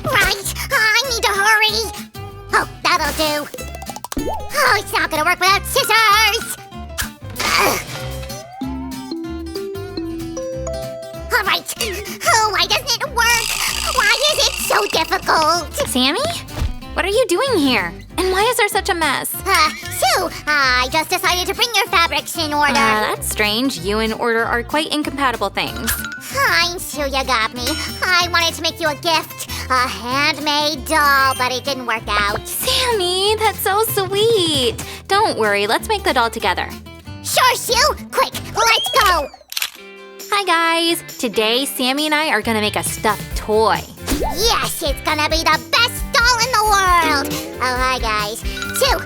Right! I need to hurry! Oh, that'll do. Oh, it's not gonna work without scissors! Ugh. All right. Oh, why doesn't it work? Why is it so difficult? Sammy? What are you doing here? And why is there such a mess? Sue, I just decided to bring your fabrics in order. That's strange. You and order are quite incompatible things. Fine, Sue, you got me. I wanted to make you a gift. A handmade doll, but it didn't work out. Sammy, that's so sweet. Don't worry, let's make the doll together. Sure, Sue. Quick, let's go. Hi, guys. Today, Sammy and I are gonna make a stuffed toy. Yes, it's gonna be the best doll in the world. Oh, hi, guys. Sue,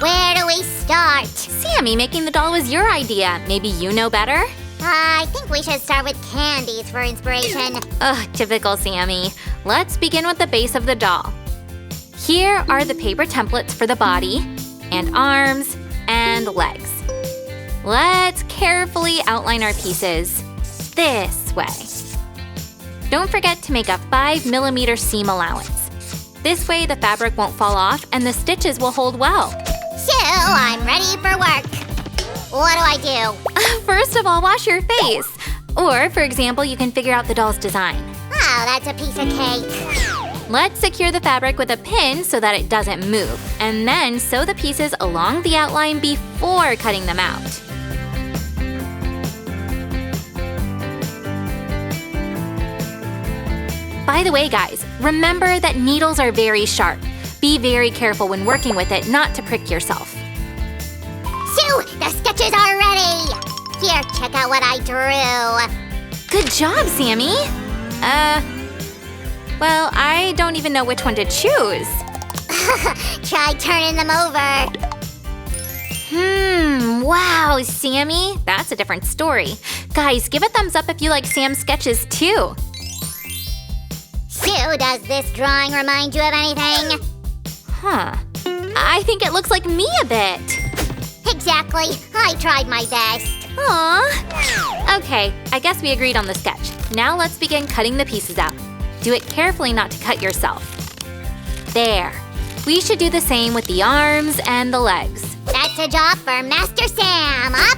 where do we start? Sammy, making the doll was your idea. Maybe you know better? I think we should start with candies for inspiration. Ugh, typical Sammy. Let's begin with the base of the doll. Here are the paper templates for the body, and arms, and legs. Let's carefully outline our pieces this way. Don't forget to make a 5mm seam allowance. This way the fabric won't fall off and the stitches will hold well. Sue, I'm ready for work. What do I do? First of all, wash your face. Or, for example, you can figure out the doll's design. Oh, that's a piece of cake. Let's secure the fabric with a pin so that it doesn't move, and then sew the pieces along the outline before cutting them out. By the way, guys, remember that needles are very sharp. Be very careful when working with it not to prick yourself. Sue, the sketches are ready. Here, check out what I drew. Good job, Sammy. Well, I don't even know which one to choose. Try turning them over. Wow, Sammy, that's a different story. Guys, give a thumbs up if you like Sam's sketches too. Sue, does this drawing remind you of anything? I think it looks like me a bit. Exactly. I tried my best. Aww. Okay, I guess we agreed on the sketch. Now let's begin cutting the pieces out. Do it carefully not to cut yourself. There. We should do the same with the arms and the legs. That's a job for Master Sam. Up!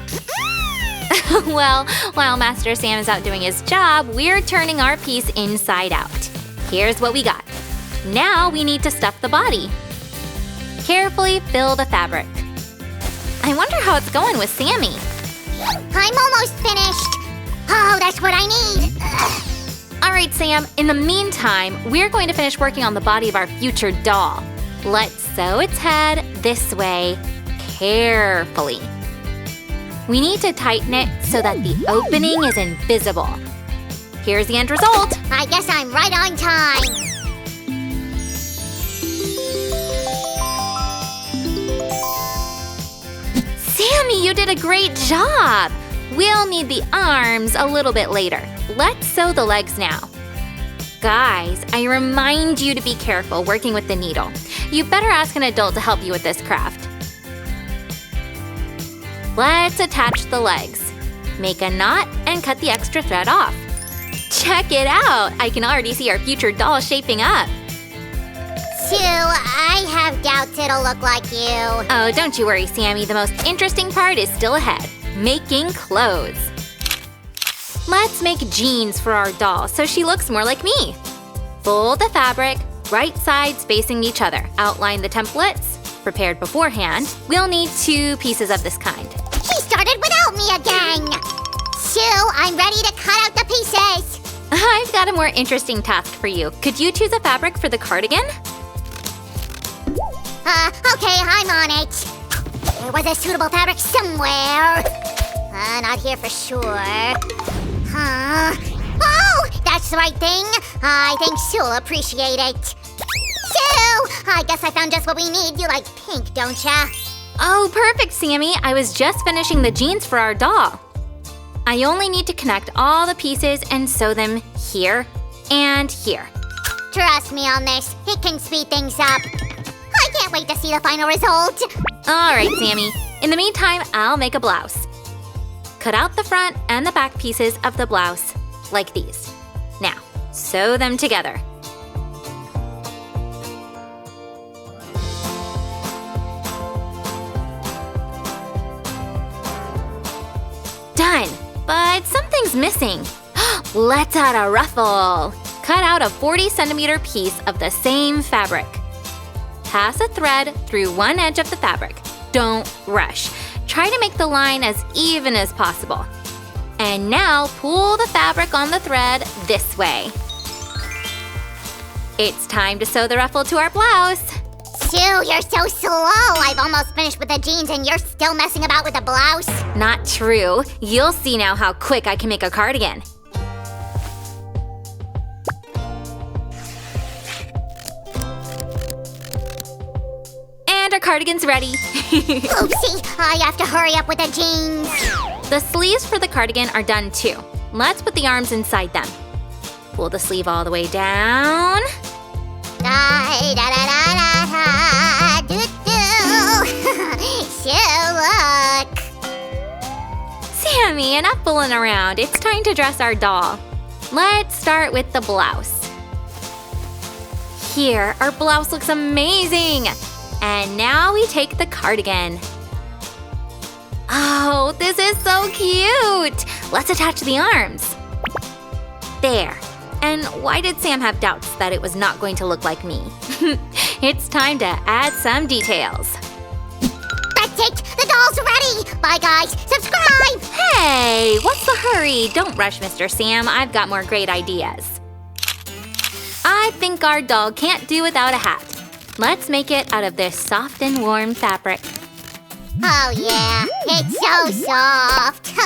Well, while Master Sam is out doing his job, we're turning our piece inside out. Here's what we got. Now we need to stuff the body. Carefully fill the fabric. I wonder how it's going with Sammy. I'm almost finished. Oh, that's what I need. All right, Sam, in the meantime, we're going to finish working on the body of our future doll. Let's sew its head this way, carefully. We need to tighten it so that the opening is invisible. Here's the end result. I guess I'm right on time. Sammy, you did a great job! We'll need the arms a little bit later. Let's sew the legs now. Guys, I remind you to be careful working with the needle. You better ask an adult to help you with this craft. Let's attach the legs. Make a knot and cut the extra thread off. Check it out! I can already see our future doll shaping up. Sue, I have doubts it'll look like you. Oh, don't you worry, Sammy. The most interesting part is still ahead. Making clothes. Let's make jeans for our doll so she looks more like me. Fold the fabric, right sides facing each other. Outline the templates, prepared beforehand. We'll need 2 pieces of this kind. She started without me again. Sue, I'm ready to cut out the pieces. I've got a more interesting task for you. Could you choose a fabric for the cardigan? Okay, I'm on it. There was a suitable fabric somewhere. Not here for sure. Oh, that's the right thing. I think Sue'll appreciate it. Sue, I guess I found just what we need. You like pink, don't ya? Oh, perfect, Sammy. I was just finishing the jeans for our doll. I only need to connect all the pieces and sew them here and here. Trust me on this. It can speed things up. I can't wait to see the final result. All right, Sammy. In the meantime, I'll make a blouse. Cut out the front and the back pieces of the blouse, like these. Now, sew them together. Something's missing. Let's add a ruffle. Cut out a 40-centimeter piece of the same fabric. Pass a thread through one edge of the fabric. Don't rush. Try to make the line as even as possible. And now pull the fabric on the thread this way. It's time to sew the ruffle to our blouse. Sue, you're so slow. I've almost finished with the jeans and you're still messing about with the blouse. Not true. You'll see now how quick I can make a cardigan. And our cardigan's ready. Oopsie, I have to hurry up with the jeans. The sleeves for the cardigan are done too. Let's put the arms inside them. Pull the sleeve all the way down. Sue, look. Sammy, enough fooling around. It's time to dress our doll. Let's start with the blouse. Here, our blouse looks amazing. And now we take the cardigan. Oh, this is so cute! Let's attach the arms. There. And why did Sam have doubts that it was not going to look like me? It's time to add some details. That's it! The doll's ready! Bye, guys. Subscribe! Hey, what's the hurry? Don't rush, Mr. Sam. I've got more great ideas. I think our doll can't do without a hat. Let's make it out of this soft and warm fabric. Oh, yeah. It's so soft.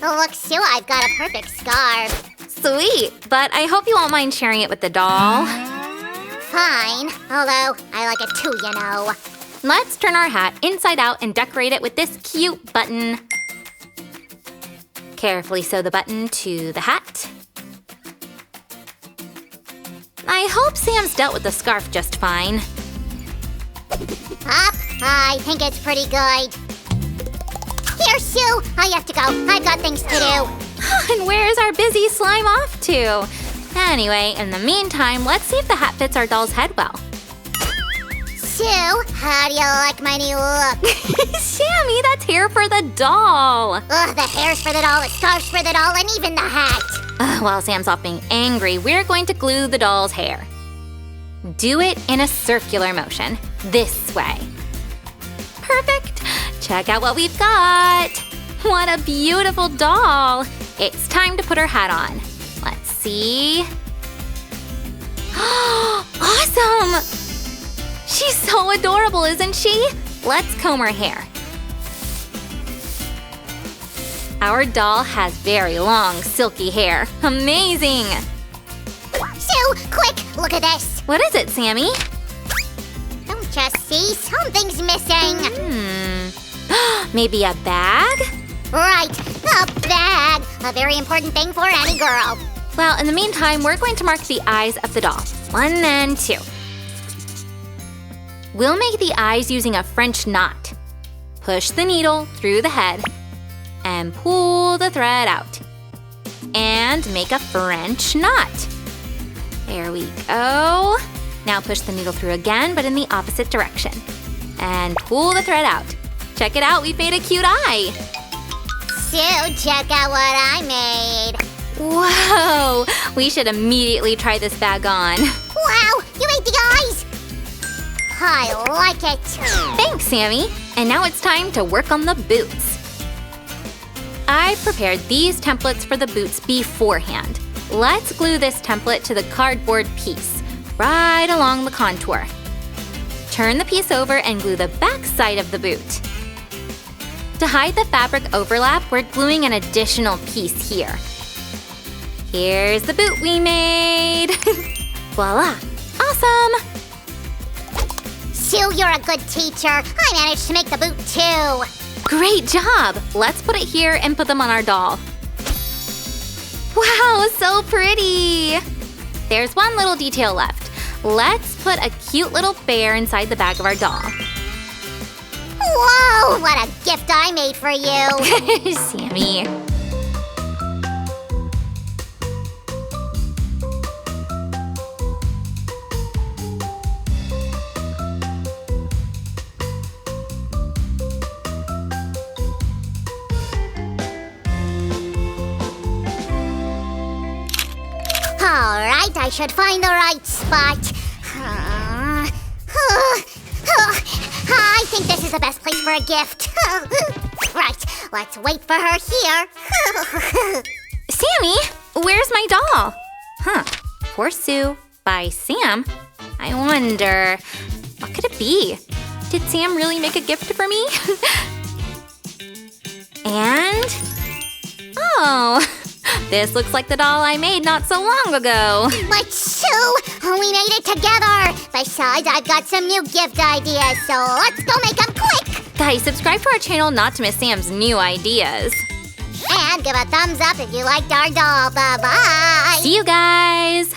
Look, Sue, I've got a perfect scarf. Sweet, but I hope you won't mind sharing it with the doll. Fine. Although, I like it too, you know. Let's turn our hat inside out and decorate it with this cute button. Carefully sew the button to the hat. I hope Sam's dealt with the scarf just fine. Up. I think it's pretty good. Here, Sue. I have to go. I've got things to do. And where's our busy slime off to? Anyway, in the meantime, let's see if the hat fits our doll's head well. Sue, how do you like my new look? Sammy, that's hair for the doll. Ugh, the hair's for the doll, the scarf's for the doll, and even the hat. While Sam's off being angry, we're going to glue the doll's hair. Do it in a circular motion, this way. Perfect. Check out what we've got. What a beautiful doll. It's time to put her hat on. Let's see. Awesome! She's so adorable, isn't she? Let's comb her hair. Our doll has very long, silky hair. Amazing! Sue, quick, look at this. What is it, Sammy? Don't you see? Something's missing. Maybe a bag? Right, a bag. A very important thing for any girl. Well, in the meantime, we're going to mark the eyes of the doll. 1 and 2. We'll make the eyes using a French knot. Push the needle through the head and pull the thread out. And make a French knot. There we go. Now push the needle through again, but in the opposite direction. And pull the thread out. Check it out, we've made a cute eye. Sue, check out what I made. Whoa! We should immediately try this bag on. Wow, you made the eyes. I like it. Thanks, Sammy. And now it's time to work on the boots. I prepared these templates for the boots beforehand. Let's glue this template to the cardboard piece, right along the contour. Turn the piece over and glue the back side of the boot. To hide the fabric overlap, we're gluing an additional piece here. Here's the boot we made! Voila! Awesome! Sue, you're a good teacher. I managed to make the boot too. Great job! Let's put it here and put them on our doll. Wow, so pretty! There's one little detail left. Let's put a cute little bear inside the bag of our doll. Whoa, what a gift I made for you. Sammy. Alright, I should find the right spot. I think this is the best place for a gift. Right, let's wait for her here. Sammy, where's my doll? Poor Sue by Sam. I wonder, what could it be? Did Sam really make a gift for me? And… oh, this looks like the doll I made not so long ago. But Sue, we made it together. Besides, I've got some new gift ideas, so let's go make them quick. Guys, subscribe to our channel not to miss Sam's new ideas. And give a thumbs up if you liked our doll. Bye-bye. See you guys!